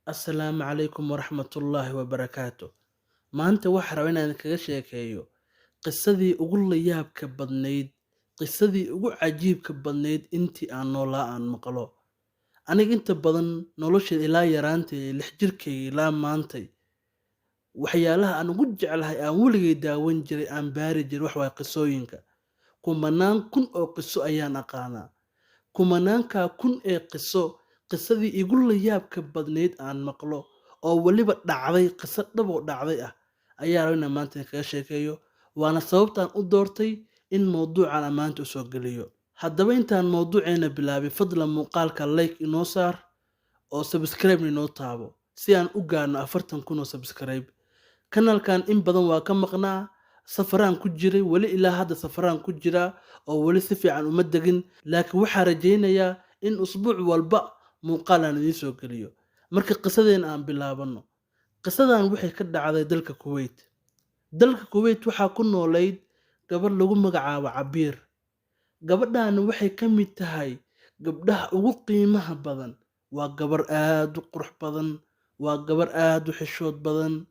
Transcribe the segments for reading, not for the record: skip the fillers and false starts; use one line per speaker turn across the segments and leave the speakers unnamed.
Assalaamu calaykum waraxmatullaahi wabarakaatu. Maanta waxaan rabaa inaan kaga sheekeeyo qisadii ugu layaabka badnayd, qisadii ugu cajiibka badnayd intii aan noolaa aan maqlo. Aniga inta badan nolosheeda ilaa yaraantay 6 jirkeyga ilaa maantay, waxyaalaha aan ugu jeclahay aan weligay daawan jiray aan baari jiray wax waay qisooyinka. Kumanaan kun oo qiso ayaan aqaanaa. Kumanaankaa kun ee qisadii igu layaabka badnayd aan maqlo oo weliba dhacday qiso dhab oo dhacday ah ayaa rabaa inaan maanta kaga sheekeeyo, waana sababtaan u doortay in mowduucan aan maanta u soo geliyo. Haddaba intaan mowduuceena bilaabay, fadlan muuqaalka like inoo saar oo subscribe inoo taabo si aan u gaarno 40,000 oo subscribe. Kanaalkan in badan waa ka maqnaa, safaraan ku jiray, weli ilaa hadda safaraan ku jiraa oo weli si fiican uma degin, laakiin waxaan rajaynayaa in usbuuc walba muuqaal aan idiin soo geliyo. Marka qisadeena aan bilaabano. Qisadan waxay ka dhacday dalka Kuwait. Dalka Kuwait waxaa ku noolayd gabadh lagu magacaabo Cabiir. Gabadhaani waxay ka mid tahay gabdhaha ugu qiimaha badan. Waa gabar aad u qurux badan, waa gabar aad u xishood badan,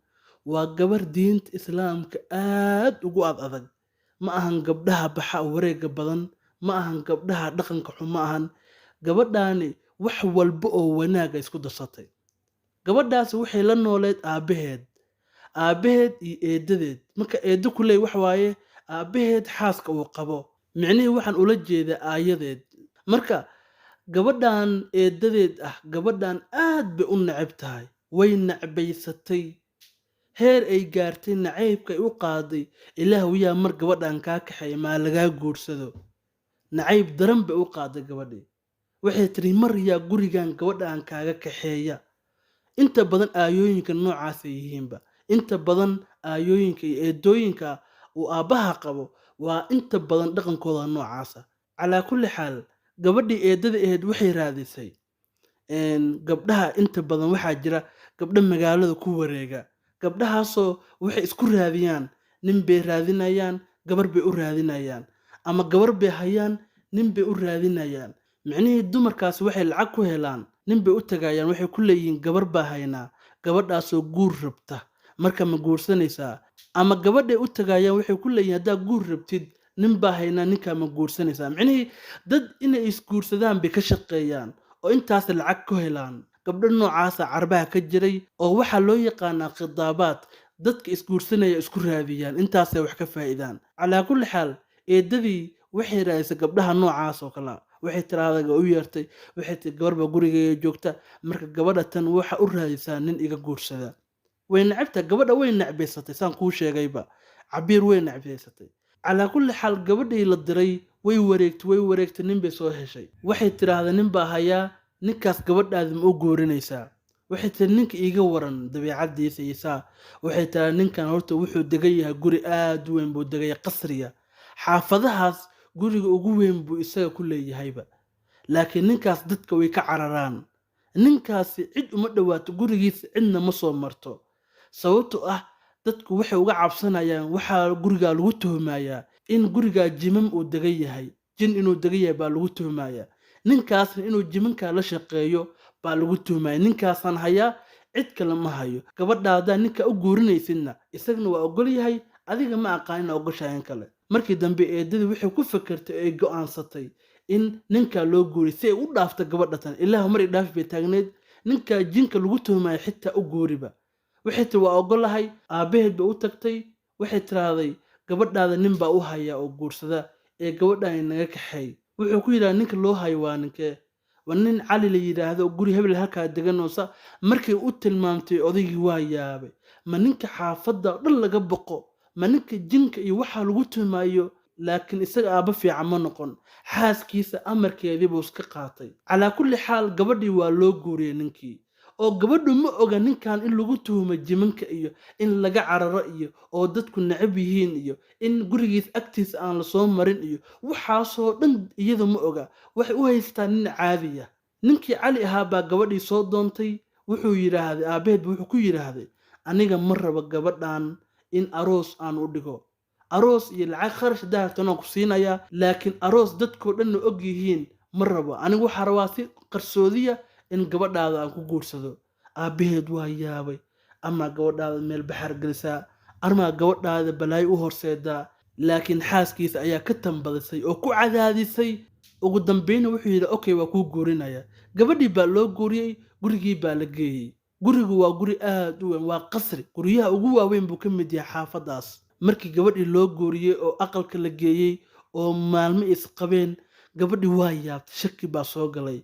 waa gabar diinta Islaamka aad ugu adag. Ma ahan gabdhaha baxa wareega badan, ma ahan gabdhaha dhaqanka xun ma ahan. Gabadhaani wax walba oo wanaaga isku darsatay. Gabadhaasi waxay la nooleed aabaheed iyo eedadeed. Marka eedo kuley wax waaye aabaheed xaaska uu qabo, micnihii waxaan ula jeedaa aayadeed. Marka gabadhan eedadeed ah, gabadhan aad bay u neceb tahay, way necbaysatay heer ay gaartay nacaybka ay u qaaday. Ilaahu yaa mar gabadhan kaa kaxeeya maa lagaa guursado. Nacayb daran bay u qaaday gabadhii. Waxay tiri mar yaa gurigan gabadhan kaaga kaxeeya. Inta badan aayooyinka noocaas ay yihiinba. Inta badan aayooyinka iyo eedooyinka uu aabbaha qabo waa inta badan dhaqankooda noocaasa. Calaa kulli xaal, gabadhii eedada ahayd waxay raadisay gabdhaha inta badan waxaa jira gabdho magaalada ku wareega. Gabdhahaasoo waxay isku raadiyaan, nin bay raadinayaan, gabar bay u raadinayaan, ama gabar bay hayaan, nin bay u raadinayaan. Micnihii dumarkaas waxay lacag ku helaan, nin bay u tagayaan, waxay ku leeyihiin gabar baa haynaa, gabadhaasoo guur rabta, marka ma guursanaysaa? Ama gabadhay u tagayaan waxay ku leeyihiin haddaa guur rabtid, nin baa haynaa, ninkaa ma guursanaysaa? Micnihii dad inay isguursadaan bay ka shaqeeyaan oo intaas lacag ku helaan. Gabdho noocaasa carbaha ka jiray oo waxaa loo yaqaanaa khidaabaad. Dadka isguursanaya isku raadiyaan, intaasay wax ka faa'iidaan. Calaa kulli xaal, eedadii waxay raadisay gabdhaha noocaas oo kale. Waxay tiraahdaa u yeertay, waxay tiri gabar baa gurigeega joogta, marka gabadha tan waxa u raadisaa nin iga guursada. Way necebtahay, gabadha way necbaysatay saan kuu sheegayba. Cabiir way necbaysatay. Calaa kulli xaal, gabadhii la diray way wareegtay, nin bay soo heshay. Waxay tiraahdaa nin baa hayaa, ninkaas gabadhaadi ma u guurinaysaa? Waxay tiri ninka iiga waran dabeecadiisa iyo saa. Waxay tiraahdaa ninkan horta wuxuu degan yahay guri aad u weyn buu degaya, qasriya. Xaafadahaas guriga ugu weyn buu isaga ku leeyahayba. Laakiin ninkaas dadka way ka cararaan. Ninkaasi cid uma dhawaato, gurigiisa cidna ma soo marto. Sababtoo ah dadku waxay uga cabsanayaan, waxaa gurigaa lagu tuhmayaa in gurigaa jimam uu degan yahay, jin inuu degan yahay baa lagu tuhmayaa. Ninkaasna inuu jimankaa la shaqeeyo baa lagu tuhmaya. Ninkaasaan hayaa, cid kale ma hayo. Gabadhaada ninka u guurinaysidna isagna waa ogol yahay, adiga ma aqaan inaa ogoshahay kale. Markii dambe eedadii waxay ku fakartay oo ay go'aansatay in ninka loo guuriyo si ay u dhaafto gabadha tan. Ilaahu mar dhaaf bay taagneed, ninka jinka lagu tuhmayo xitaa u guuriba. Waxay tiri waa ogolahay, aabaheed bay u tagtay, waxay tiraahday gabadhaada nin baa u haya oo guursada ee gabadhan naga kaxeey. Wuxuu ku yiraahdaa ninka loo hayo waa ninkee? Waa nin Cali la yiraahdo guri hebel halkaa degan oo sa. Markay u tilmaamtay odaygii waa yaabay. Ma ninka xaafadda dhan laga boqo, ma ninka jinka iyo waxa lagu tuhmayo, laakiin isaga aaba fiican ma noqon. Xaaskiisa amarkeedii buu iska qaatay. Calaa kulli xaal, gabadhii waa loo guuriyay ninkii. Oo gabadhu ma oga ninkan in lagu tuhmo jimanka iyo in laga cararo iyo oo dadku necab yihiin iyo in gurigiis agtiisa aan la soo marin iyo waxaasoo dhan iyada ma oga. Waxay u haystaan nin caadi ah. Ninkii Cali ahaa baa gabadhii soo doontay. Wuxuu yiraahday aabaheed wuxuu ku yiraahday aniga ma rabo gabadhan in aroos aan u dhigo. Aroos iyo lacag kharash daartana ku siinayaa, laakiin aroos dadkoo dhan og yihiin ma rabo. Anigu waxa rabaa si qarsoodiya in gabadhaada aan ku guursado. aabbaheed waa yaabay. Amaa gabadhaada meel baxar gelisaa, amaa gabadhaada balaayo u horseedaa. laakiin xaaskiisa ayaa ka tambadisay oo ku cadaadisay. ugu dambayna wuxuu yidhi okay, waa kuu guurinaya. gabadhii baa loo guuriyey, gurigii baa la geeyey. gurigu waa guri aad u weyn, waa qasri, guryaha ugu waaweyn buu ka mid yahay xaafadaas. markii gabadhii loo guuriyey oo aqalka la geeyey oo maalmo isqabeen, gabadhii waa yaabtay, shaki baa soo galay.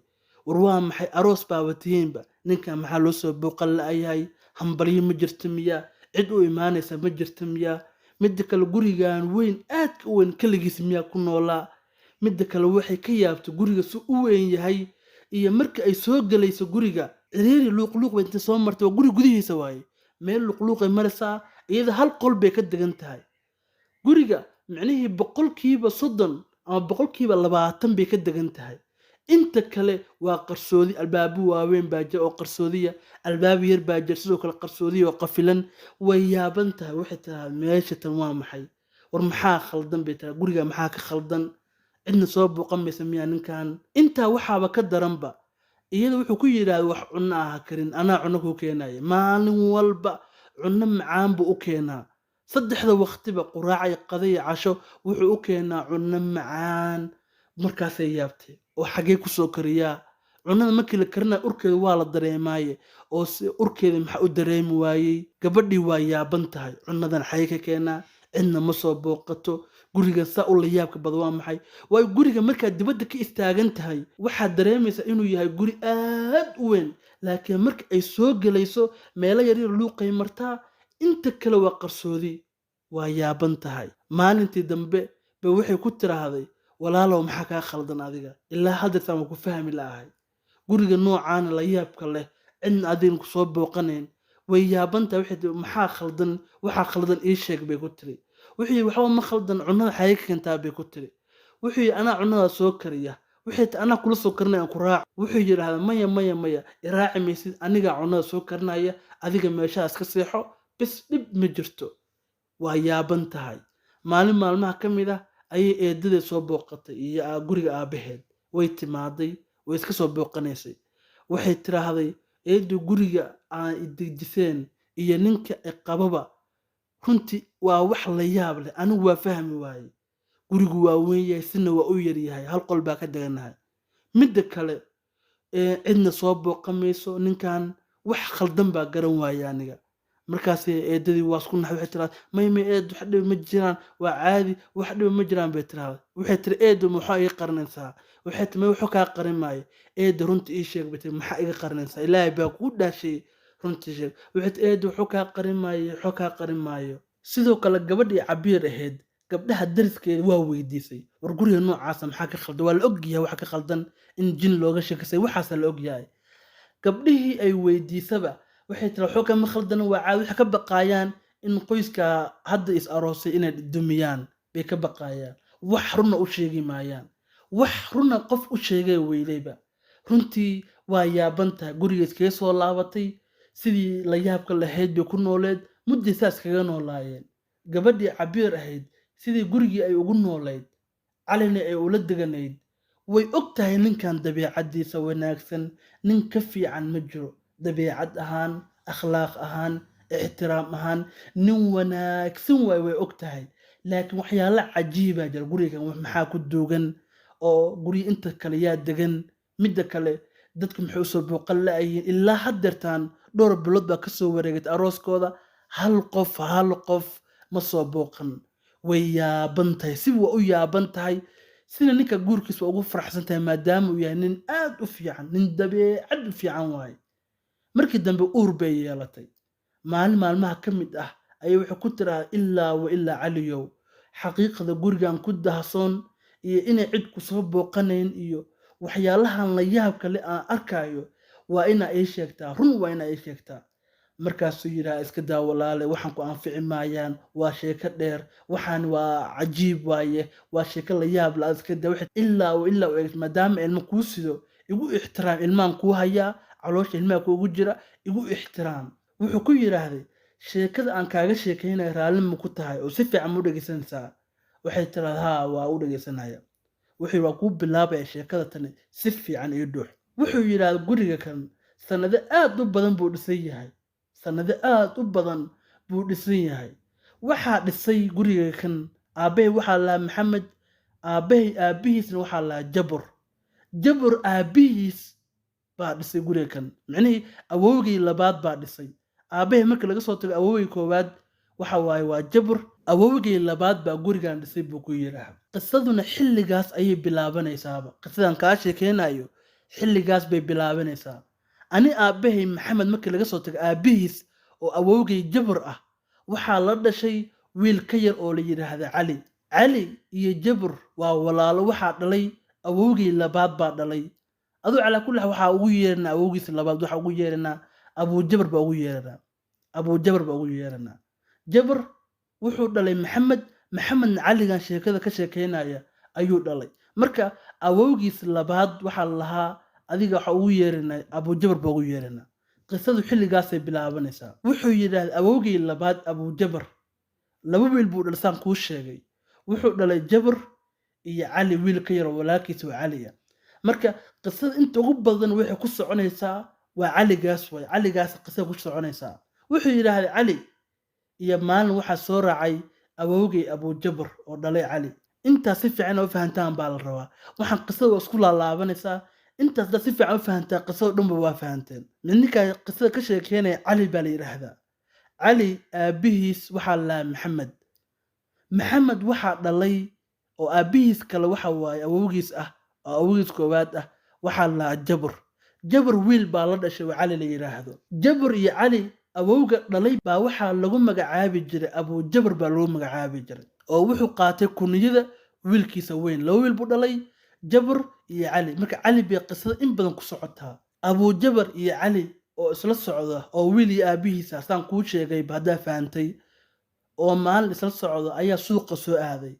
war waa maxay, aroos baa watihiinba, ninkan maxaa loo soo booqan la'yahay? hambalyo ma jirta miyaa? cid u imaanaysa ma jirta miyaa? midda kale gurigan weyn, aadka u weyn, keligiis miyaa ku noolaa? midda kale waxay ka yaabtay guriga si u weyn yahay, iyo marka ay soo galayso guriga ciriiri luuqluuq bay inta soo martay, waa guri gudihiisa waaye. meel luuqluuqay maraysaa, iyada hal qol bay ka degan tahay. guriga micnihii 30% ama 20% bay ka degan tahay. inta kale waa qarsoodi, albaabo waaweyn baa jira oo qarsoodiya, albaab yar baa jira sidoo kale qarsoodiya oo qafilan. way yaaban tahay, waxay tahay meesha tan waa maxay? war maxaa khaldan bay tahay, guriga maxaa ka khaldan? cidna soo booqan maysa miyaa ninkan? intaa waxaaba ka daranba, iyada wuxuu ku yidhaahda wax cunno aha karin, anaa cunno kuu keenaya. maalin walba cunno macaan buu u keenaa, 3 waqtiba, quraac iyo qado iyo casho, wuxuu u keenaa cunno macaan. markaasay yaabtay, oo xagee ku soo kariyaa? cunnada markii la karinayo urkeeda waa la dareemaaye, oo urkeeda maxaa u dareemi waayey? gabadhii waa yaaban tahay, cunnadan xagee ka keenaa? cidna ma soo booqato. guriga saa u la yaabka badan waa maxay? waayo guriga markaad dibadda ka istaagan tahay waxaad dareemaysaa inuu yahay guri aad u weyn, laakiin marka ay soo gelayso meelo yaryar luuqay martaa, inta kale waa qarsoodi. waa yaaban tahay. maalintii dambe ba waxay ku tiraahday, walaalow maxaa kaa khaldan adiga? ilaa haddeetaan waa ku fahmi la'ahay. guriga noocaana la yaabka leh, cidna adigan ku soo booqanayn. way yaaban tahay, waxay tiri maxaa khaldan? waxaa khaldan ii sheeg bay ku tiri. wuxuu yidhi waxba ma khaldan, cunnada xagee ka keentaa bay ku tiri. wuxuu yidhi anaa cunnadaa soo kariya. waxay tii anaa kula soo karinaya aan ku raac. wuxuu yidhaahdaa maya maya maya, iraaci maysid, anigaa cunnada soo karinaya, adiga meeshahaas ka seexo, bis dhib ma jirto. waa yaaban tahay. maalin maalmaha ka mid ah ayay eedadeed soo booqatay iyo guriga aabbaheed. way timaaday, way iska soo booqanaysay. waxay tiraahday eedu guriga aan idejiseen iyo ninka qababa runtii waa wax la yaab leh, anigu waa fahmi waaye. gurigu waa weyn yahay, sina waa u yar yahay, hal qol baa ka deganahay. midda kale cidna soo booqan mayso, ninkan wax khaldan baa garan waaye aniga. markaas eedadii waa isku naxay, waxay tiraahday may eed wax dhib ma jiraan, waa caadi, wax dhib ma jiraan bay tiraahday. waxay tiri eedu maxaa iga qarinaysaa? waxay tiri may wuxuu kaa qarin maayo, eedu runtii ii sheeg bay tiri, maxaa iga qarinaysaa? ilaahay baa kuu dhaashay, runtii sheeg. waxay tiri eedu wuxuu kaa qarin maayo, wuxuu kaa qarin maayo. sidoo kale gabadhii cabiir ahayd, gabdhaha dariskeeda waa weydiisay, war guriga noocaasa maxaa ka khaldan? waa la ogyahay waxa ka khaldan, in jin looga sheekasay, waxaasa la ogyahay. gabdhihii ay weydiisaba waxay tiri waxba kama khaldana, waa caadi. waxay ka baqaayaan in qoyska hadda is aroosay inay dumiyaan bay ka baqaayaan. wax runa u sheegi maayaan. wax runa qof u sheegay weydayba. runtii waa yaaban tahay. guriga iskaga soo laabatay, sidii la yaabka lahayd bay ku nooleed, mudday saas kaga noolaayeen. gabadhii cabiir ahayd sidii gurigii ay ugu noolayd, calina ay ula deganayd, way og tahay ninkan dabeecaddiisa wanaagsan, nin ka fiican ma jiro. dabeecad ahaan, akhlaaq ahaan, ixtiraam ahaan, nin wanaagsan waay, way og tahay. laakiin waxyaalo cajiibaa jira gurigan, maxaa ku duugan? oo guryo inta kale yaa degan? midda kale dadku maxay usoo booqan la'ayiin? ilaa haddeertaan dhowr bilood baa kasoo wareegatay arooskooda, hal qof ma soo booqan. way yaaban tahay, si waa u yaaban tahay. sida ninka guurkiisa waa ugu faraxsan tahay, maadaama uu yahay nin aad u fiican, nin dabeecad u fiican waaye. markii dambe uur bay yeelatay. maalin maalmaha ka mid ah ayay waxay ku tiraahday ilaa wa ilaa caliyow, xaqiiqada gurigan ku dahsoon iyo inay cid ku soo booqanayn iyo waxyaalahan la yaabka leh aan arkayo, waa inaa ii sheegtaa, run waa inaa ii sheegtaa. markaasuu yidhaha iska daa walaale, waxaan ku anfici maayaan, waa sheeko dheer, waxaan waa cajiib waaye, waa sheeko la yaab la iska daa. ilaa wa ilaa maadaama ilmo kuu sido, igu ixtiraam, ilmaan kuu hayaa, caloosha ilmaha kuugu jira, igu ixtiraam. wuxuu ku yidhaahday sheekada aan kaaga sheekaynaya raalli ma ku tahay oo si fiican ma u dhegaysanaysaa? waxay tiraahday haa, waa u dhegaysanaya. wuxuu waa kuu bilaabaya sheekada tani, si fiican ii dhuux. wuxuu yidhaahday guriga kan sanado aad u badan buu dhisan yahay sanado aad u badan buu dhisan yahay waxaa dhisay guriga kan aabbahay waxaa lahaa maxamed aabbihiisna waxaa lahaa jabur aabbihiis baa dhisay guriga kan micnihii awowgii labaad baa dhisay aabbahay marka laga soo tago awowgii koowaad waxa waaye waa jabur awowgii labaad baa gurigan dhisay buu ku yidhaah qisaduna xilligaas ayay bilaabanaysaaba qisadan kaa sheekeynayo xilligaas bay bilaabanaysaa ani aabbahay maxamed markii laga soo tago aabbihiis oo awowgii jabur ah waxaa la dhashay wiil ka yar oo la yidhaahda cali iyo jabur waa walaalo waxaa dhalay awowgii labaad baa dhalay aduu calaa kulli xaal waxaa ugu yeeranaa awowgiis labaad waxaa ugu yeeranaa abuujabar baa ugu yeeranaa jabr wuxuu dhalay maxamedna caligan sheekada ka sheekeynaya ayuu dhalay marka awowgiis labaad waxaa lahaa adiga waxa ugu yeeranaa abuujabar baa ugu yeeranaa qisadu xilligaasay bilaabanaysaa wuxuu yidhaahday awowgii labaad abuujabar laba wiil buu dhalsaan kuu sheegay wuxuu dhalay jabr iyo cali wiil ka yar walaalkiis waa caliya marka qisada inta ugu badan waxay ku soconaysaa waa caligaas qisada ku soconaysaa wuxuu yidhaahday cali iyo maalin waxaa soo raacay awowgay abuujabar oo dhalay cali intaas si fiican u fahantaan baa la rabaa waxaan qisada isku laalaabanaysaa intaas dad si fiican u fahantaa qisada dhanba waa fahanteen ninka qisada ka sheekeynaya cali baa la yidhaahdaa cali aabbihiis waxaa lahaa maxamed waxaa dhalay oo aabbihiis kale waxa waaye awowgiis ah oo awowgiis koowaad ah waxaa lahaa jabr wiil baa la dhashay oo cali la yidhaahdo jabr iyo cali awowga dhalay baa waxaa lagu magacaabi jiray abuujabar baa lagu magacaabi jiray oo wuxuu qaatay kuniyada wiilkiisa weyn laba wiil buu dhalay jabr iyo cali marka cali bay qisada in badan ku socotaa abuujabar iyo cali oo isla socda oo wiil iyo aabbihiisa saan kuu sheegayba haddaa fahantay oo maalin isla socda ayaa suuqa soo aaday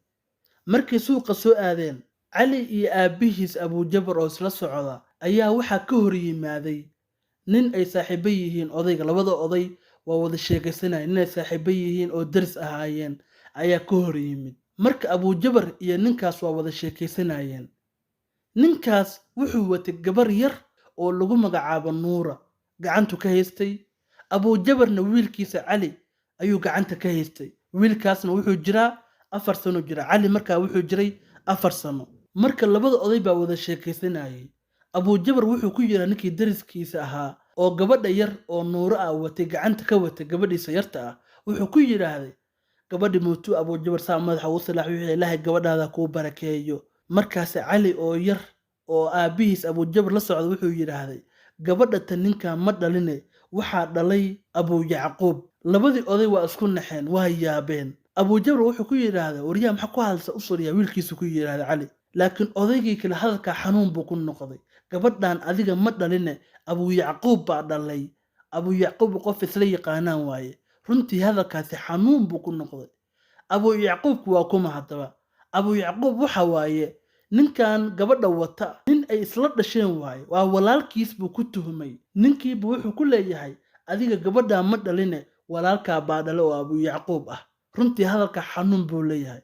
markay suuqa soo aadeen cali iyo aabbihiis abuujabar oo isla socda ayaa waxaa ka hor yimaaday nin ay saaxiibo yihiin odayga labada oday waa wada sheekaysanayeen inay saaxiibo yihiin oo daris ahaayeen ayaa ka hor yimid marka abuujabar iyo ninkaas waa wada sheekaysanayeen ninkaas wuxuu watay gabar yar oo lagu magacaabo nuura gacantu ka haystay abuujabarna wiilkiisa cali ayuu gacanta ka haystay wiilkaasna wuxuu jiraa 4 sano jira cali markaa wuxuu jiray 4 sano marka labada oday baa wada sheekaysanayay abuujabar wuxuu ku yiraa ninkii dariskiisa ahaa oo gabadha yar oo nuuro ah watay gacanta ka watay gabadhiisa yarta ah wuxuu ku yiraahday gabadhi muutu abuujabar saa madaxa u salaax wixii ilaahay gabadhaada ku barakeeyo markaas cali oo yar oo aabihiis abuujabar la socdo wuxuu yiraahday gabadha tan ninka ma dhaline waxaa dhalay abuu yacquub labadii oday waa isku naxeen waa yaabeen abuujabar wuxuu ku yiraahday wariyaa maxaa ku hadalsa u soriyaa wiilkiisu ku yiraahday cali laakiin odaygii kale hadalka xanuun buu ku noqday gabadhan adiga ma dhaline abuu yacquub baa dhalay abuu yacquub qof isla yaqaanaan waaye runtii hadalkaasi xanuun buu ku noqday abuu yacquubku waa kuma hadaba abuu yacquub waxa waaye ninkan gabadha wata nin ay isla dhasheen waaye waa walaalkiis buu ku tuhmay ninkiiba wuxuu ku leeyahay adiga gabadha ma dhaline walaalkaa baa dhale oo abuu yacquub ah runtii hadalka xanuun buu leeyahay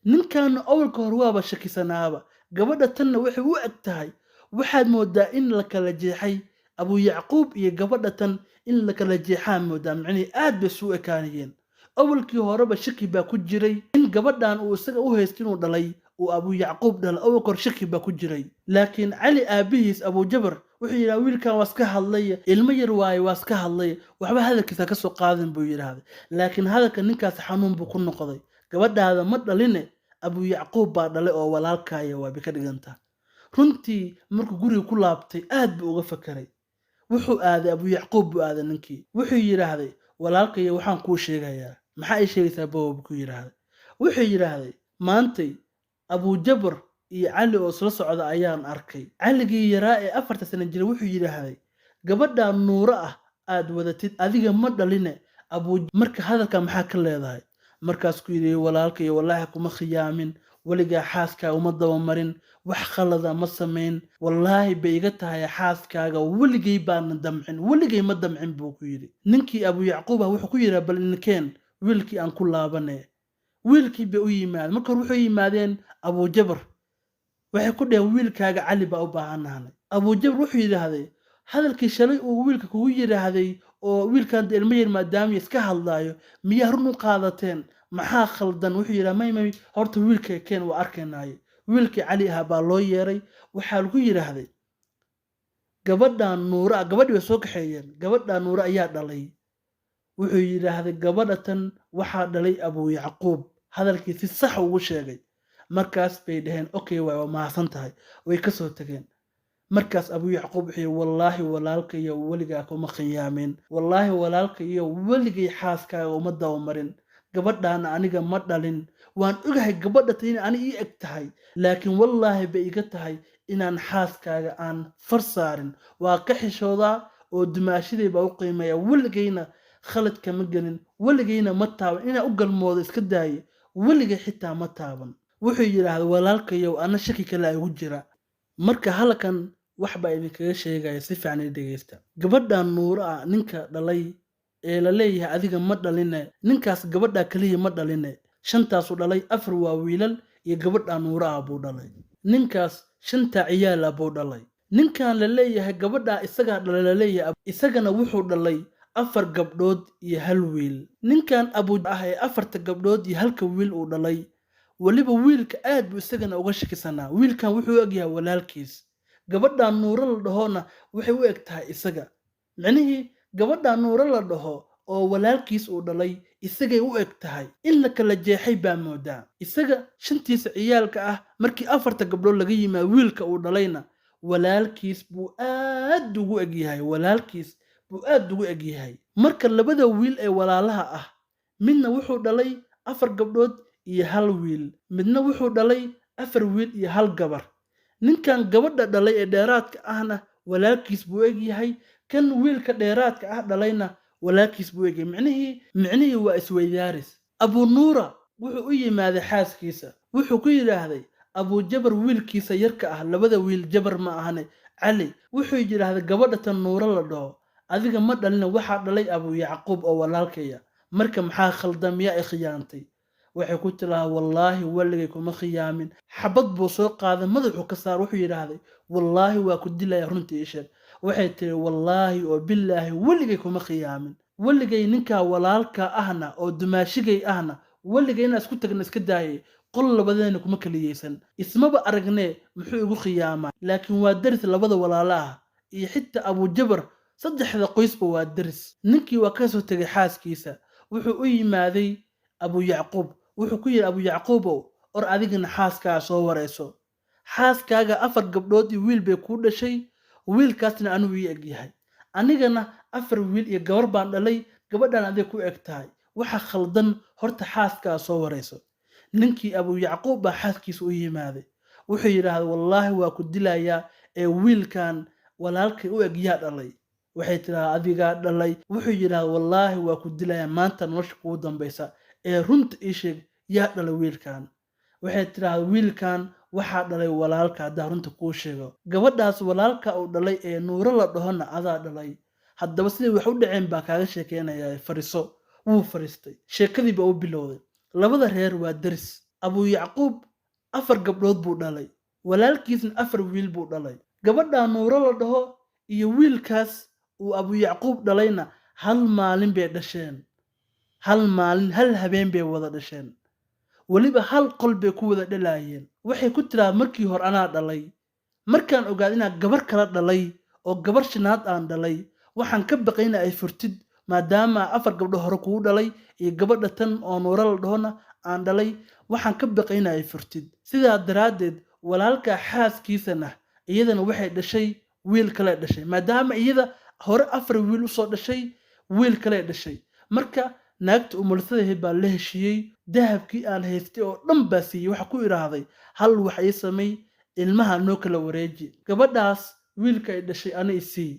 ninkan awalka hor waaba shakisanaaba gabadha tanna waxay u eg tahay waxaad moodaa in la kala jeexay abuu yacquub iyo gabadha tan in la kala jeexaa moodaa macnii aad bay suu ekaanayeen awalkii horeba shaki baa ku jiray in gabadhan uu isaga u haysto inuu dhalay uu abuu yacquub dhalay awalka hor shaki baa ku jiray laakiin cali aabihiis abuujabar wuxuu yidhaha wiilkan waa iska hadlay ilmo yar waaye waa iska hadlay waxba hadalkiisa ka soo qaadin buu yidhaahday laakiin hadalka ninkaas xanuun buu ku noqday gabadhaada ma dhaline abuu yacquub baa dhalay oo walaalkaaya waa bay ka dhigantaa runtii markuu guriga ku laabtay aad buu uga fakaray wuxuu aaday abuu yacquub buu aaday ninkii wuxuu yidhaahday walaalkaya waxaan kuu sheegayaa maxaa ay sheegaysaa boob ku yidhaahday wuxuu yidhaahday maantay abuujabar iyo cali oo isla socda ayaan arkay caligii yaraa ee 4 sano jira wuxuu yidhaahday gabadha nuuro ah aad wadatid adiga ma dhaline marka hadalka maxaa ka leedahay markaas ku yidhi walaalkay wallaahi kuma khiyaamin weligaa xaaskaaga uma dabamarin wax khalada ma samayn wallaahi bay iga tahay xaaskaaga weligay baana damcin weligay ma damcin buu ku yidhi ninkii abuu yacquub ah wuxuu ku yidhi bal inkeen wiilkii aan ku laabane wiilkii bay u yimaadeen marka hore wuxuu yimaadeen abuujabar waxay ku dhaheen wiilkaaga cali baa u baahanaanay abuujabar wuxuu yidhaahday hadalkii shalay uu wiilka kugu yiraahday oo wiilkan ilmo yar maadaama iska hadlaayo miyaa run u qaadateen maxaa khaldan wuxuu yidhaa may horta wiilka keen waa arkeenaaye wiilkii cali ahaa baa loo yeeray waxaa lagu yidhaahday gabadhan nuura gabadhii way soo kaxeeyeen gabadhan nuura ayaa dhalay wuxuu yidhaahday gabadha tan waxaa dhalay abuu yacquub hadalkii si sax ugu sheegay markaas bay dhaheen okay waa mahadsan tahay way ka soo tageen markaas abuu yacquub wuxuu yidhi wallaahi walaalkayo weligaa kuma khiyaameen wallaahi walaalkayo weligay xaaskaaga uma dawamarin gabadhaana aniga ma dhalin waan ogahay gabadha tan in ani ii eg tahay laakiin wallaahi bay iga tahay inaan xaaskaaga aan far saarin waa ka xishoodaa oo dumaashaday baa u qiimeeya weligayna khalad kama gelin weligayna ma taaban inaan u galmoodo iska daaye weligay xitaa ma taaban wuxuu yidhaahday walaalkayow ana shaki kale igu jira marka halkan wax baa idinkaga sheegaya si fiican i dhegeysta gabadhan nuura ah ninka dhalay ee la leeyahay adiga ma dhaline ninkaas gabadha kaliya ma dhaline shantaasu dhalay afar waa wiilal iyo gabadha nuura ah buu dhalay ninkaas shanta ciyaal ah buu dhalay ninkan la leeyahay gabadha isagaa dhalay la leeyahay isagana wuxuu dhalay afar gabdhood iyo hal wiil ninkan abuu ah ee afarta gabdhood iyo halka wiil uu dhalay waliba wiilka aad buu isagana uga shakisanaa wiilkan wuxuu egyahay walaalkiis gabadhan nuuro la dhahona waxay u eg tahay isaga micnihii gabadhan nuuro la dhaho oo walaalkiis uu dhalay isagay u eg tahay in la kala jeexay baa moodaa isaga shantiisa ciyaalka ah markii afarta gabdhood laga yimaado wiilka uu dhalayna walaalkiis buu aad ugu egyahay walaalkiis buu aad ugu egyahay marka labada wiil ee walaalaha ah midna wuxuu dhalay afar gabdhood iyo hal wiil midna wuxuu dhalay afar wiil iyo hal gabar ninkan gabadha dhalay ee dheeraadka ahna walaalkiis buu egyahay kan wiilka dheeraadka ah dhalayna walaalkiis buu egyahay micnihii waa isweydaaris abuu nuura wuxuu u yimaaday xaaskiisa wuxuu ku yidhaahday abuu jabar wiilkiisa yarka ah labada wiil jabar ma ahane cali wuxuu yidhaahday gabadha tan nuura la dhaho adiga ma dhalina waxaa dhalay abuu yacquub oo walaalkaya marka maxaa khaldamiyaa i khiyaantay waxay ku tilahaa wallaahi weligay kuma khiyaamin xabad buu soo qaaday madaxuu ka saar wuxuu yidhaahday wallaahi waa ku dilaya runtii ii sheeg waxay tiri wallaahi oo bilaahi weligay kuma khiyaamin weligay ninkaa walaalka ahna oo dumaashigay ahna weligay inaa isku tagna iska daayay qol labadeena kuma kaliyeysan ismaba aragnee muxuu igu khiyaamaa laakiin waa daris labada walaala ah iyo xitaa abuu jabar saddexda qoysba waa daris ninkii waa ka soo tegay xaaskiisa wuxuu u yimaaday abuu yacquub wuxuu ku yidhi abuu yacquubow or adigana xaaskaaga soo warayso xaaskaaga afar gabdhood iyo wiil bay kuu dhashay wiilkaasna anuu ii eg yahay anigana afar wiil iyo gabar baan dhalay gabadhan aday ku eg tahay waxa khaldan horta xaaskaaga soo warayso ninkii abuu yacquub baa xaaskiisa u yimaaday wuxuu yidhaahday wallaahi waa ku dilayaa ee wiilkan walaalkay u eg yaa dhalay waxay tidhaahdaa adigaa dhalay wuxuu yidhaahday wallaahi waa ku dilayaa maanta nolosha kugu dambaysa ee runta ii sheeg yaa dhalay wiilkan waxay tidhaahdaa wiilkan waxaa dhalay walaalka haddaa runta kuu sheego gabadhaas walaalka uu dhalay ee nuuro la dhahona adaa dhalay haddaba siday wax u dhaceen baa kaaga sheekeynayaa fariiso wuu fariistay sheekadii baa u bilowday labada reer waa daris abuu yacquub afar gabdhood buu dhalay walaalkiisna afar wiil buu dhalay gabadhaa nuuro la dhaho iyo wiilkaas uu abuu yacquub dhalayna hal maalin bay dhasheen hal maalin hal habeen bay wada dhasheen weliba hal qol bay ku wada dhalaayeen waxay ku tiraahdaa markii hore anaa dhalay markaan ogaad inaa gabar kala dhalay oo gabar shanaad aan dhalay waxaan ka baqay in ay furtid maadaama afar gabdho hore kugu dhalay iyo gabadha tan oo nuuro la dhahona aan dhalay waxaan ka baqay in ay furtid sidaa daraaddeed walaalka xaaskiisana iyadana waxay dhashay wiil kale dhashay maadaama iyada hore afar wiil usoo dhashay wiil kale dhashay marka naagta umulsadahay baa la heshiiyey dahabkii aan haystay oo dhan baa siiyey waxa ku idhaahday hal wax ii samay ilmaha noo kala wareeji gabadhaas wiilka ay dhashay ani isii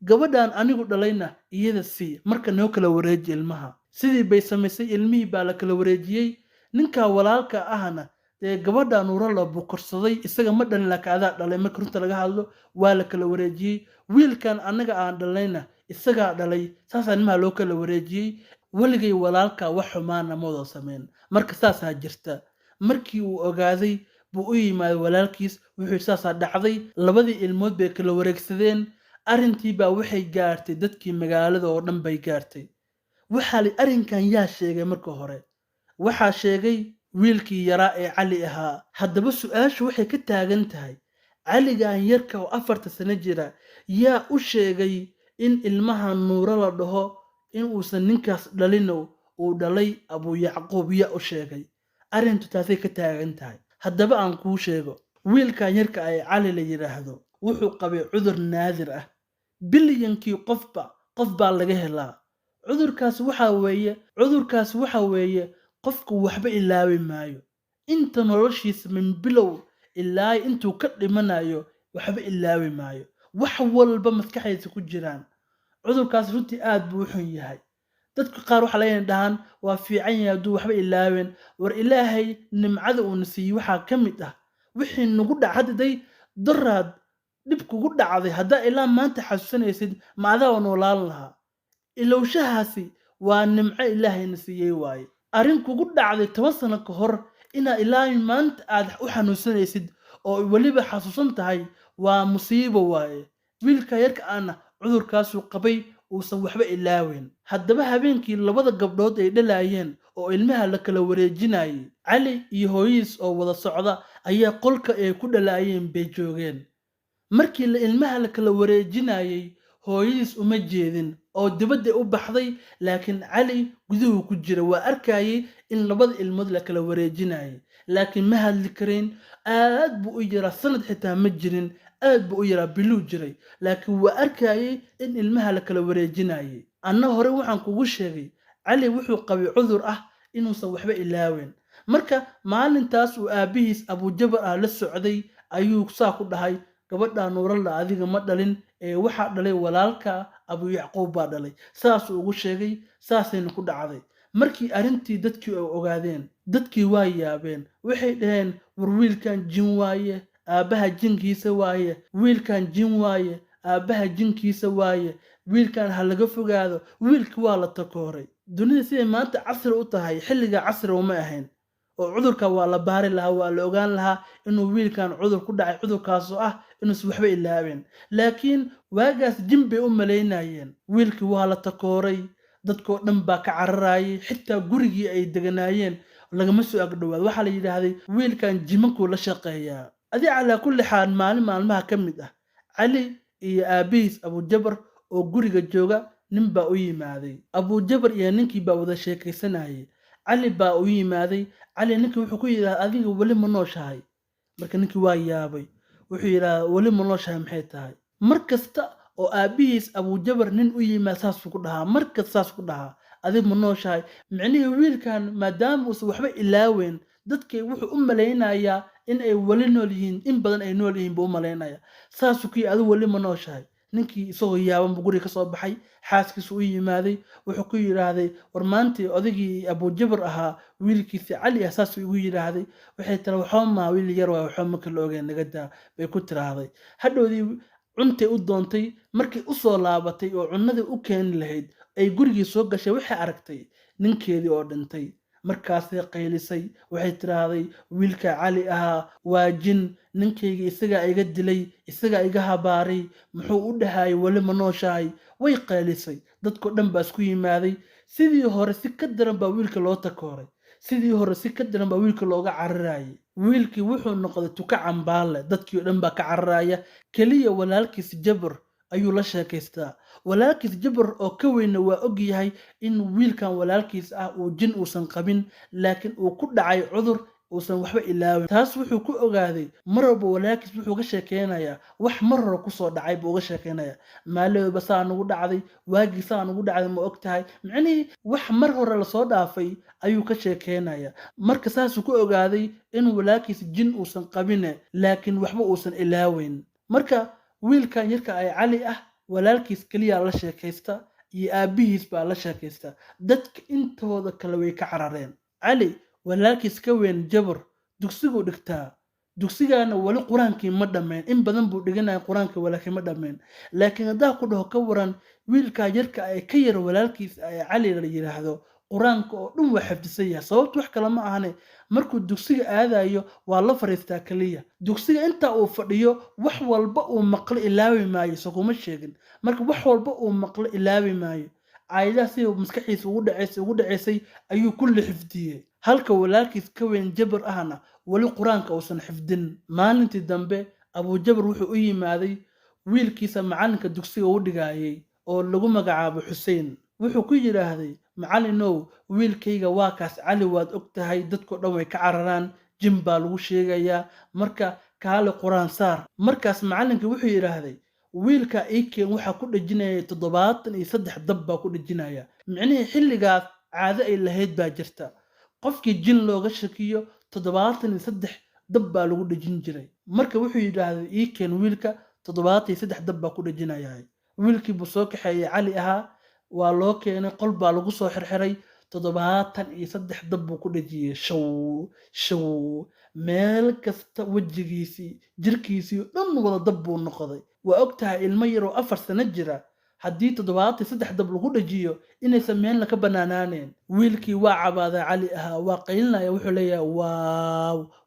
gabadhan anigu dhalayna iyada sii marka noo kala wareeji ilmaha sidii bay samaysay ilmihii baa la kala wareejiyey ninka walaalka ahna dee gabadha nuuro la bukorsaday isaga ma dhalin laakiin adaa dhalay marka runta laga hadlo waa la kala wareejiyey wiilkan anaga aan dhalayna isagaa dhalay saasaa ilmaha loo kala wareejiyey weligay walaalka wax xumaana ma wada sameyn marka saasaa jirta markii uu ogaaday buu u yimaaday walaalkiis wuxuu saasaa dhacday labadii ilmood bay kala wareegsadeen arrintii baa waxay gaartay dadkii magaalada oo dhan bay gaartay. waxaa li arrinkan yaa sheegay marka hore? waxaa sheegay wiilkii yaraa ee cali ahaa. haddaba su-aashu waxay ka taagan tahay, caligan yarka oo 4 sano jira yaa u sheegay in ilmaha nuuro la dhaho in uusan ninkaas dhalino uu dhalay abu yacquub? yaa u sheegay? arrintu taasay ka taagan tahay. haddaba aan kuu sheego, wiilkan yarka ee cali la yidhaahdo wuxuu qabay cudur naadir ah. bilyankii qof baa laga helaa. cudurkaas waxa weeye qofku waxba ilaawi maayo. inta noloshiisa min bilow ilaa intuu ka dhimanayo waxba ilaawi maayo. wax walba maskaxdiisa ku jiraan. cudurkaas runtii aad buu u xun yahay. dadka qaar waxa laga dhahan waa fiican yahay hadduu waxba ilaaween. war ilaahay nimcada uuna siiyey waxaa ka mid ah wixii nagu dhacday daraad dhib kugu dhacday haddaa ilaa maanta xasuusanaysid ma adaa noolaan lahaa. ilowshahaasi waa nimco ilaahayna siiyey waaye. arrin kugu dhacday 10 sano ka hor inaa ilaa maanta aad u xanuunsanaysid oo weliba xasuusan tahay waa musiibo waaye. wiilka yarka aana cudurkaasuu qabay uusan waxba ilaaweyn. haddaba habeenkii 2 gabdhood ay dhalayeen oo ilmaha la kala wareejinayay, cali iyo hooyadiis oo wada socda ayaa qolka ay ku dhalayeen bay joogeen. markii ilmaha la kala wareejinayay, hooyadiis uma jeedin oo dibadda u baxday, laakiin cali guduhu ku jira waa arkayay in 2 ilmood la kala wareejinayay, laakiin ma hadli karin. aad buu u yaraa, sanad xitaa ma jirin. aad buu u yaraa, biluu jiray, laakiin waa arkayay in ilmaha la kala wareejinayay. anna hore waxaan kugu sheegay cali wuxuu qabay cudur ah inuusan waxba ilaaweyn. marka maalintaas uu aabihiis abujabar ah la socday ayuu saa ku dhahay, gabadha nuuralla adiga ma dhalin ee waxaa dhalay walaalka abu yacquub baa dhalay. saasuu ugu sheegay, saasayna ku dhacday. markii arrintii dadkii ay ogaadeen, dadkii waa yaabeen. waxay dhaheen war wiilkan jin waaye, aabbaha jinkiisa waaye. wiilkan jin waaye, aabbaha jinkiisa waaye. wiilkan ha laga fogaado. wiilki waa la takooray. dunida siday maanta casri u tahay xilliga casri uma ahayn oo cudurka waa la baari lahaa, waa la ogaan lahaa inuu wiilkan cudur ku dhacay, cudurkaasoo ah inuusan waxba ilaaween. laakiin waagaas jin bay u malaynayeen. wiilkii waa la takooray, dadkoo dhan baa ka cararayay, xitaa gurigii ay deganaayeen lagama soo agdhowaad. waxaa la yidhaahday wiilkan jimankuu la shaqeeyaa. adi calaa kulli xaal maalin maalmaha ka mid ah, cali iyo aabihiis abujabar oo guriga jooga nin baa u yimaaday. abujabar iyo ninkii baa wada sheekaysanayay. cali baa u yimaaday. cali ninkii wuxuu ku yidhahda adiga weli ma nooshahay? marka ninkii waa yaabay. wuxuu yidhahda weli ma nooshahay maxay tahay? mar kasta oo aabihiis abujabar nin u yimaad saasuu ku dhahaa, markas saas ku dhahaa adig ma nooshahay. micnihii wiilkan maadaama uusan waxba ilaaweyn, dadkay wuxuu u malaynayaa in ay weli nool yihiin, in badan ay nool yihiin buu u malaynaya. saasuu ku yidhi adigu weli ma nooshahay? ninkii isagoo yaaban buu guriga ka soo baxay. xaaskiisu u yimaaday. wuxuu ku yidhaahday war maantii odaygii abujabar ahaa wiilkiisi cali ah saasuu igu yidhaahday. waxay tira waxba maa wiil yar waa waxba ma kala ogeen naga daa bay ku tiraahday. hadhowdii cuntay u doontay. markii u soo laabatay oo cunnadii u keeni lahayd ay gurigii soo gashay, waxay aragtay ninkeedii oo dhintay. markaasay qaylisay. waxay tiraahday wiilka cali ahaa waa jin, ninkayga isagaa iga dilay, isagaa iga habaaray, muxuu u dhahay weli ma nooshahay? way qaylisay. dadkoo dhan baa isku yimaaday. sidii hore si ka daran baa wiilka loo takooray. sidii hore si ka daran baa wiilka looga cararayay. wiilkii wuxuu noqday tuka cambaale. dadkii oo dhan baa ka cararaya. keliya walaalkiis jabar ayuu la sheekaystaa. walaalkiis jabar oo ka weyna waa og yahay in wiilkan walaalkiis ah uu jin uusan qabin, laakiin uu ku dhacay cudur uusan waxba ilaawin. taas wuxuu ku ogaaday mar walba walaalkiis wuxuu ka sheekeynayaa wax mar hore kusoo dhacay buu uga sheekeynayaa. maalooba saa nagu dhacday, waagii saa nagu dhacday ma og tahay. micnihii wax mar hore lasoo dhaafay ayuu ka sheekeynayaa. marka saasuu ku ogaaday in walaalkiis jin uusan qabine, laakiin waxba uusan ilaaweyn. marka wiilkan yarka ay cali ah walaalkiis keliya la sheekaysta iyo aabihiis baa la sheekaysta. dadka intooda kale way ka carareen. cali walaalkiis ka weyn jabar dugsiguu dhigtaa. dugsigaana wali qur-aankii ma dhammayn. in badan buu dhiganaya qur-aanka walaakiin ma dhammayn. laakiin haddaa ku dhaho ka waran wiilkaa yarka ay ka yar walaalkiis ay cali la yidhaahdo quraanka oo dhan waa xifdisan yahay sababtu wax kale ma ahane markuu dugsiga aadayo waa la fariistaa kaliya dugsiga inta uu fadhiyo wax walba uu maqlo ilaawi maayo soo kuma sheegin marka wax walba uu maqlo ilaawi maayo caayadaha si maskaxiisa ugu dhaceysay ayuu kulli xifdiyey halka walaalkiis ka weyn Jabar ahna wali quraanka uusan xifdin maalintii dambe Abu Jabar wuxuu u yimaaday wiilkiisa macalinka dugsiga u dhigayay oo lagu magacaabo Xuseen wuxuu ku yiraahday macalinow wiilkayga waa kaas cali waad ogtahay dadku dhan way ka cararaan jim baa lagu sheegayaa marka kaale quraan saar markaas macalinka wuxuu yiraahday wiilka iikeen waxa ku dhajinaya 73 dab baa ku dhajinaya micnihii xilligaas caado ay lahayd baa jirta qofkii jin looga shakiyo 73 dab baa lagu dhajin jiray marka wuxuu yiraahday iikeen wiilka 73 dab baa ku dhajinaya wiilkii buu soo kaxeeyay cali ahaa waa loo keenay qol baa lagu soo xirxiray 73 dab buu ku dhajiyay shaw meel kasta wajigiisii jirkiisii dhan wada dab buu noqday waa ogtahay ilmo yar oo 4 sano jira haddii 73 dab lagu dhajiyo inaysan meelna ka banaanaaneen wiilkii waa cabaaday cali ahaa waa qaylinaya wuxuu leeyahay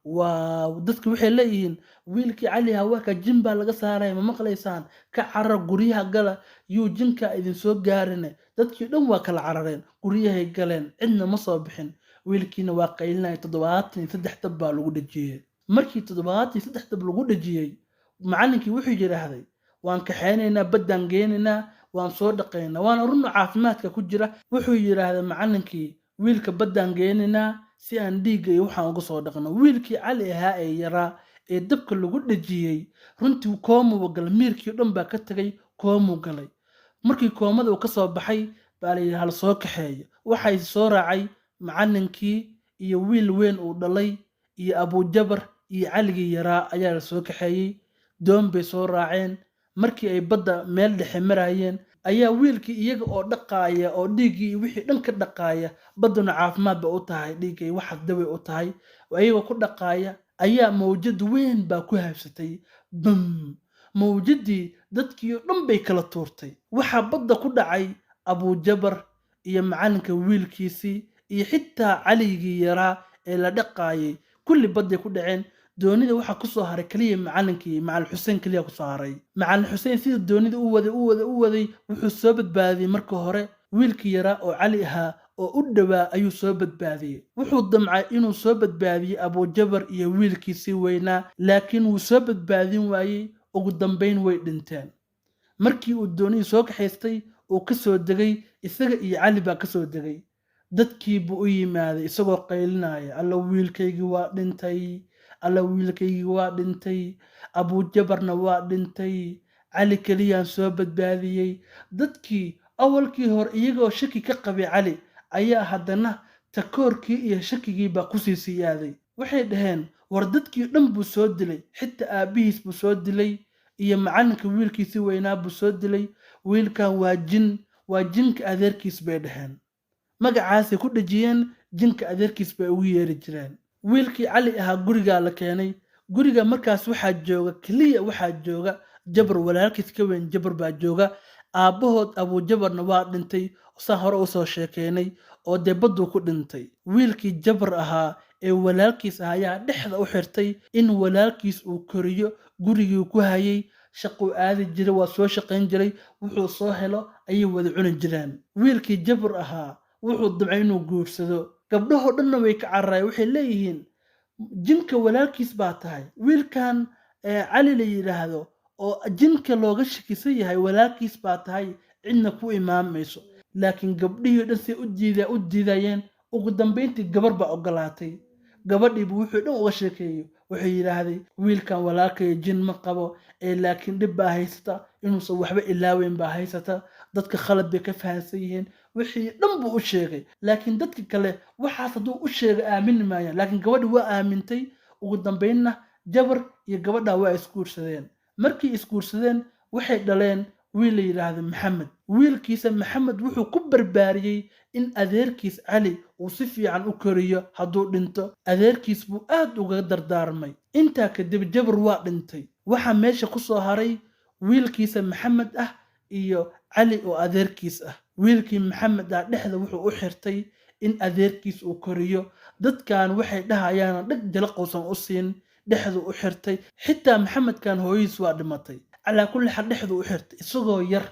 waaw dadku waxay leeyihiin wiilkii cali ahaa waa ka jin baa laga saaray ma maqlaysaan ka carar guryaha gala yuu jinka idin soo gaarine dadkii dhan waa kala carareen guryahay galeen cidna ma soo bixin wiilkiina waa qaylinaya 73 dab baa lagu dhajiyay markii 73 dab lagu dhajiyay macallinkii wuxuu yiraahday waan kaxeynaynaa baddaan geenaynaa waan soo dhaqaynaa waan runno caafimaadka ku jira wuxuu yiraahday macallinkii wiilka baddaan geenaynaa si aan dhiigga iyo waxaan uga soo dhaqno wiilkii cali ahaa ee yaraa ee dabka lagu dhajiyay runtii koomo gal miirkii dhan baa ka tagay koomo galay markii koomada uu ka soo baxay baa la yiraahdo soo kaxeeyo waxay soo raacay macallinkii iyo wiil weyn uu dhalay iyo Abu Jabar iyo caligii yaraa ayaa la soo kaxeeyay doon bay soo raaceen markii ay badda meel dhexe marayeen ayaa wiilkii iyaga oo dhaqaaya oo dhiigii wixii dhan ka dhaqaaya badduna caafimaad ba u tahay dhiigay wax daway u tahay ayaga ku dhaqaaya ayaa mawjad weyn baa ku habsatay bam mawjadii dadkii dhan bay kala tuurtay waxa badda ku dhacay Abu Jabar iyo macalinka wiilkiisii iyo xitaa caligii yaraa ee la dhaqaayay kulli badday ku dhaceen doonida waxa ku soo haray kaliya macallinkii macallin Xuseen kaliya ku soo haray macallin Xuseen sidoo doonida u waday wuxuu soo badbaadiyay marka hore wiilkii yaraa oo cali ahaa oo u dhawaa ayuu soo badbaadiyay wuxuu damcay inuu soo badbaadiyo Abu Jabar iyo wiilkiisii weynaa laakiin wuu soo badbaadin waayay ugu dambeyn way dhinteen markii uu doonida soo kaxaystay oo ka soo degay isaga iyo cali baa ka soo degay dadkii buu u yimaaday isagoo qaylinaya alla wiilkaygii waa dhintay Abu Jabarna waa dhintay cali kaliyaan soo badbaadiyay dadkii awalkii hore iyagoo shaki ka qabay cali ayaa haddana takoorkii iyo shakigii baa ku sii siyaaday waxay dhaheen war dadkii dhan buu soo dilay xitaa aabihiis buu soo dilay iyo macalinka wiilkiisii weynaa buu soo dilay wiilkan waa jinka adeerkiis bay dhaheen magacaasay ku dhajiyeen jinka adeerkiis bay ugu yeeri jireen wiilkii cali ahaa guriga la keenay guriga markaas waxaa jooga Jabar walaalkiis ka weyn Jabar baa jooga aabahood Abu Jabarna waa dhintay saan hore u soo sheekeynay oo debadu ku dhintay wiilkii Jabar ahaa ee walaalkiis ayaa dhexda u xirtay in walaalkiis uu koriyo gurigii ku hayay shaqo aadi jiray waa soo shaqeyn jiray wuxuu soo helo ayay wada cuni jireen wiilkii Jabar ahaa wuxuu damcay inuu guursado gabdhaha dhanna way ka carray waxay leeyihiin jinka walaalkiis baa tahay wiilkan cali la yiraahdo oo jinka looga shakisan yahay walaalkiis baa tahay cidna ku imaamayso laakiin gabdhihii dhan si u diidayeen ugu dambeyntii gabar baa ogolaatay gabadhii buu wuxuu dhan uga sheekeeyay wuxuu yiraahday wiilkan walaalkay jin ma qabo laakiin dib baa haysata inuusan waxba ilaaweyn baa haysata dadka khalad bay ka fahansan yihiin wixii dhan buu u sheegay laakiin dadka kale waxaas hadduu u sheegay aamin maayaan laakiin gabadhi waa aamintay ugu dambeynna Jabar iyo gabadha waa isguursadeen markii isguursadeen waxay dhaleen wiil la yiraahdo Maxamed wiilkiisa Maxamed wuxuu ku barbaariyay in adeerkiis cali uu si fiican u koriyo hadduu dhinto adeerkiis buu aad uga dardaarmay intaa kadib Jabar waa dhintay waxa meesha ku soo haray wiilkiisa Maxamed ah iyo cali oo adeerkiis ah wiilkii Maxamed ah dhexda wuxuu u xirtay in adeerkiis uu koriyo. dadkan waxay dhahayaan dhag jalaqowsan u siin, dhexdu u xirtay. xitaa maxamedkan hooyadiis waa dhimatay, calaa kulli xaal dhexdu u xirtay, isagoo yar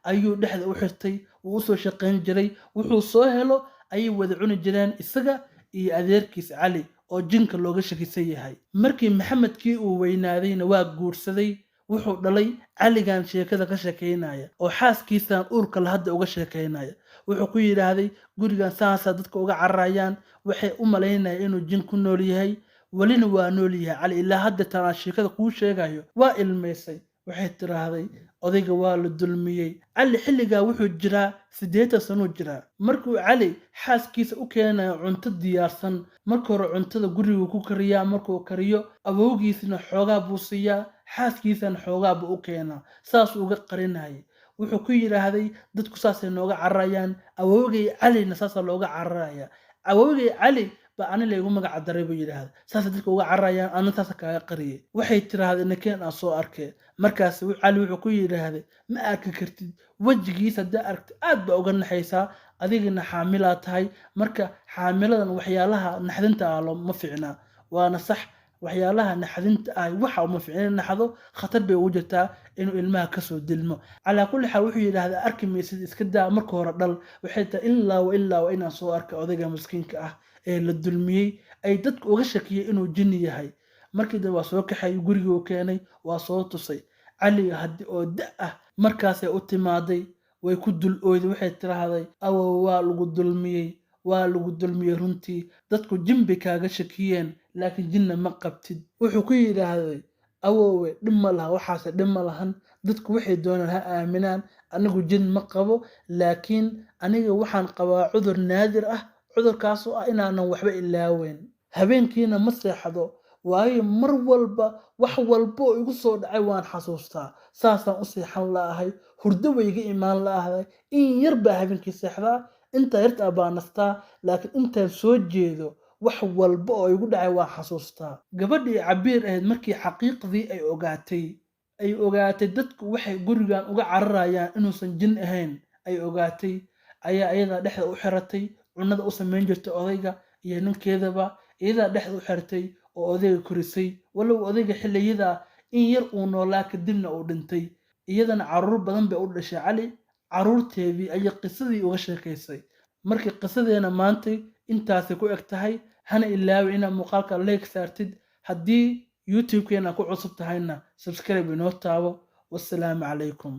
ayuu dhexda u xirtay. wuu usoo shaqayn jiray, wuxuu soo helo ayay wada cuni jireen isaga iyo adeerkiis cali oo jinka looga shakisan yahay. markii maxamedkii uu weynaadayna waa guursaday, wuxuu dhalay caligan sheekada ka sheekaynaya oo xaaskiisan uurka la hadda uga sheekaynaya. wuxuu ku yidhaahday gurigan saasaa dadka uga cararayaan, waxay u malaynayaan inuu jin ku nool yahay, welina waa nool yahay cali. ilaa hadda tanaa sheekada kuu sheegayo waa ilmaysay. waxay tiraahday odayga waa la dulmiyey. cali xilligaa wuxuu jiraa 80 sano jiraa. markuu cali xaaskiisa u keenayo cunto diyaarsan, marka hore cuntada gurigu ku kariyaa, markuu kariyo awowgiisna xoogaa buu siiyaa, xaaskiisana xoogaa buu u keenaa, saas uga qarinayay. wuxuu ku yidhaahday dadku saasay nooga cararayaan, awowgay calina saasaa looga cararaya. awowgay cali ba ani laygu magaca daray buu yidhaahda, saasay dadka uga cararayaan, ana saasa kaaga qariyay. waxay tiraahday nakeen aan soo arkay. markaas cali wuxuu ku yidhaahday ma arki kartid, wejigiisa haddaa aragtid aad baa uga naxaysaa, adigana xaamilaa tahay. marka xaamiladan waxyaalaha naxdinta ah ma fiicnaa. waana sax, waxyaalaha naxdinta ah waxa uma fiicna naxdo, khatar bay ugu jirtaa inuu ilmaha kasoo dilmo. calaa kulli xaal wuxuu yidhaahdaa arki maysid, iska daa marka hore dhal. waxay tahay ilaa waa inaan soo arka odayga miskiinka ah ee la dulmiyey, ay dadku uga shakiyay inuu jinni yahay. markii dambe waa soo kaxay, guriguu keenay, waa soo tusay cali haddi oo da ah. markaasay u timaaday, way ku dul ooyday. waxay tiraahday awow waa lagu dulmiyey, waa lagu dulmiyey runtii, dadku jin bay kaaga shakiyeen, laakiin jinna ma qabtid. wuxuu ku yidhaahday awowe dhib ma laha, waxaase dhib ma lahan, dadku waxay doonaan ha aaminaan, anigu jin ma qabo, laakiin aniga waxaan qabaa cudur naadir ah, cudurkaasoo ah inaanan waxba ilaaweyn. habeenkiina ma seexdo, waayo mar walba wax walba oo igu soo dhacay waan xasuustaa. saasaan u seexan la'ahay, hurdo way iga imaan la'ahay, in yar baa habeenkii seexdaa, intaa yartaa baa nastaa, laakiin intaan soo jeedo wax walba oo igu dhacay waan xasuustaa. gabadhii cabiir ahayd markii xaqiiqdii ay ogaatay dadku waxay gurigan uga cararayaan inuusan jin ahayn ay ogaatay, ayaa iyadaa dhexda u xiratay, cunada u samayn jirtay odayga iyo ninkeedaba. iyadaa dhexda u xiratay oo odayga korisay, walow odayga xilliyada in yar uu noolaa kadibna uu dhintay. iyadana caruur badan bay u dhashay cali. caruurteedii ayay qisadii uga sheekaysay. markii qisadeena maantay intaasay ku eg tahay. hana ilaawi inaad muuqaalka like saartid. haddii youtube-keena ku cusub tahayna subscribe inoo taabo. wassalaamu calaykum.